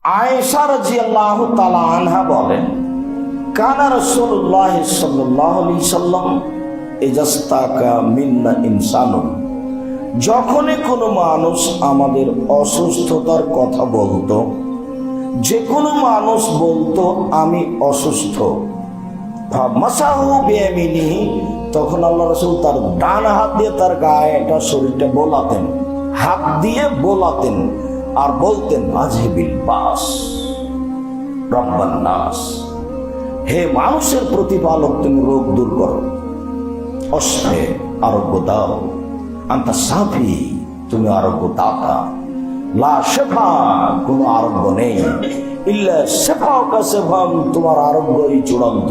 আয়েশা রাদিয়াল্লাহু তাআলা আনহা বলেন, কানা রাসূলুল্লাহ সাল্লাল্লাহু আলাইহি সাল্লাম ইজাস্তাকা মিন্না ইনসানুন, যখনই কোনো মানুষ আমাদের অসুস্থতার কথা বলতো, যে কোনো মানুষ বলতো আমি অসুস্থ, মাসাহু বিয়ামিনিহি, তখন আল্লাহ রাসূল তার ডান হাত দিয়ে তার গায়ে এটা শরীরটা বোলাতেন, হাত দিয়ে বোলাতেন আর বলতেন আজহিবিল বাস রব্বান নাস, হে মানুষের প্রতিপালক তুমি রোগ দূর করো, অশ্বে আরোগ্য দাও, আনতা সাফি তুমি আরোগ্য দাতা, লা শেফা কোনো আরোগ্য নেই, ইল্লা শেফাউকা শেফাম তোমার আরোগ্যই চূড়ান্ত,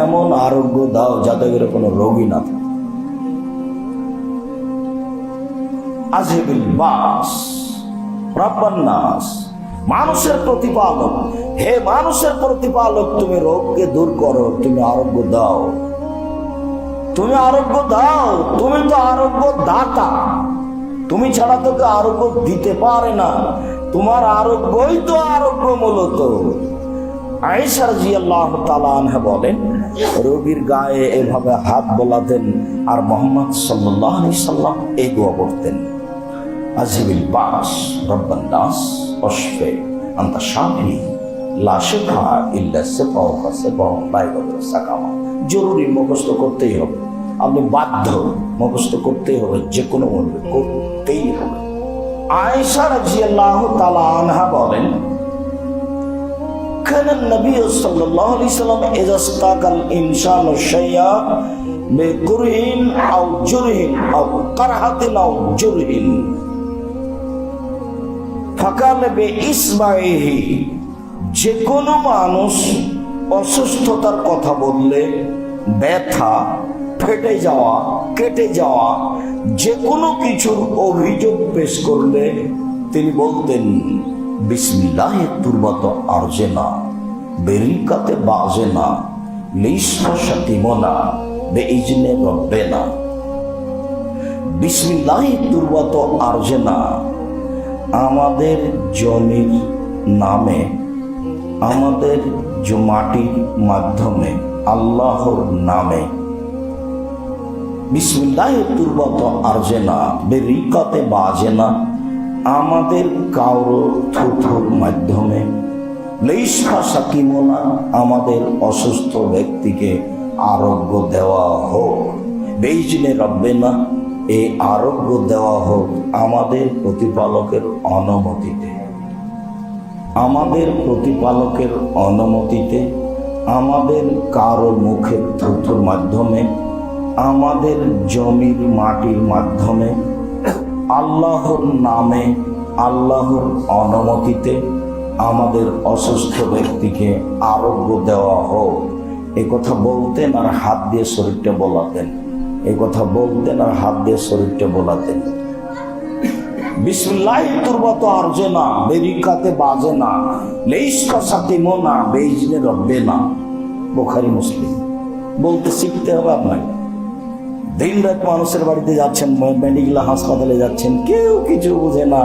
এমন আরোগ্য দাও যাতে করে কোনো রোগী না থাকে। আজহিবিল বাস রব্বান নাস, মানুষের প্রতিপালক, হে মানুষের প্রতিপালক তুমি রোগকে দূর করো, তুমি আরোগ্য দাও, তুমি আরোগ্য দাও, তুমি তো আরোগ্য দাতা, তুমি ছাড়া তোকে আরোগ্য দিতে পারে না, তোমার আরোগ্যই তো আরোগ্য মূলত। আয়েশা রাদিয়াল্লাহু তাআলা আনহা বলেন, রোগীর গায়ে এভাবে হাত বোলাতেন আর মুহাম্মদ সাল্লাল্লাহু আলাইহি সাল্লাম এই দোয়া পড়তেন, আজহিবিল বাস রব্বান নাস অশফে আনতা শাফি লা শিফা ইল্লা শিফাউকা শিফাউন লা ইয়াগুদিরু সাকামা। জরুরি মুখস্থ করতেই হবে, আপনি বাধ্য মুখস্থ করতেই হবে, যে কোনো মূল্যে করতেই হবে। আয়েশা রাদিয়াল্লাহু তাআলা আনহা বলেন, কানা নবী সাল্লাল্লাহু আলাইহি সাল্লাম ইযা ইসতাকাল ইনসানু শাইআ বিকুরহিন আও জুরহিন আও কারহাতিন আও জুরহিন ফাকানা বিইসবাইহি, যে কোনো মানুষ অসুস্থতার কথা বললে, ব্যথা, ফেটে যাওয়া, কেটে যাওয়া, যে কোনো কিছুর অভিযোগ পেশ করলে তিনি বলতেন বিসমিল্লাহি তুরবাত আরজেনা বেরিকাতে বাজেনা লিসফাশাতিমনা বেইজনে রব্বেনা। বিসমিল্লাহি তুরবাত আরজেনা, আমাদের জমির নামে, আমাদের মাটির মাধ্যমে, আল্লাহর নামে, বিসমিল্লাহি তুরবাত আরজেনা বেরিকাতে বাজেনা, আমাদের কারো থুথুর মাধ্যমে, লেইসফা সাকিমনা, আমাদের অসুস্থ ব্যক্তিকে আরোগ্য দেওয়া হোক, বেইজনে রব্বেনা, এই আরোগ্য দেওয়া হোক আমাদের প্রতিপালকের অনুমতিতে, আমাদের প্রতিপালকের অনুমতিতে, আমাদের কারো মুখের থুথুর মাধ্যমে, আমাদের জমির মাটির মাধ্যমে, আল্লাহর নামে, আল্লাহর অনুমতিতে আমাদের অসুস্থ ব্যক্তিকে আরোগ্য দেওয়া হোক। এ কথা বলতেন আর হাত দিয়ে শরীরটা বোলাতেন, এ কথা বলতেন আর হাত দিয়ে শরীরটা বোলাতেন। বিসমিল্লাহি তুরবাত আরজেনা বেরিকাতে বাজেনা লেইসফা সাকিমনা বেইজনে রব্বেনা। বুখারী মুসলিম। বলতে শিখতে হবে আপনাকে। দিন রাত মানুষের বাড়িতে যাচ্ছেন, মেডিকেল হাসপাতালে যাচ্ছেন, কেউ কিছু বোঝে না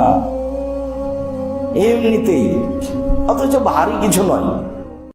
এমনিতেই, অথচ ভারী কিছু নয়।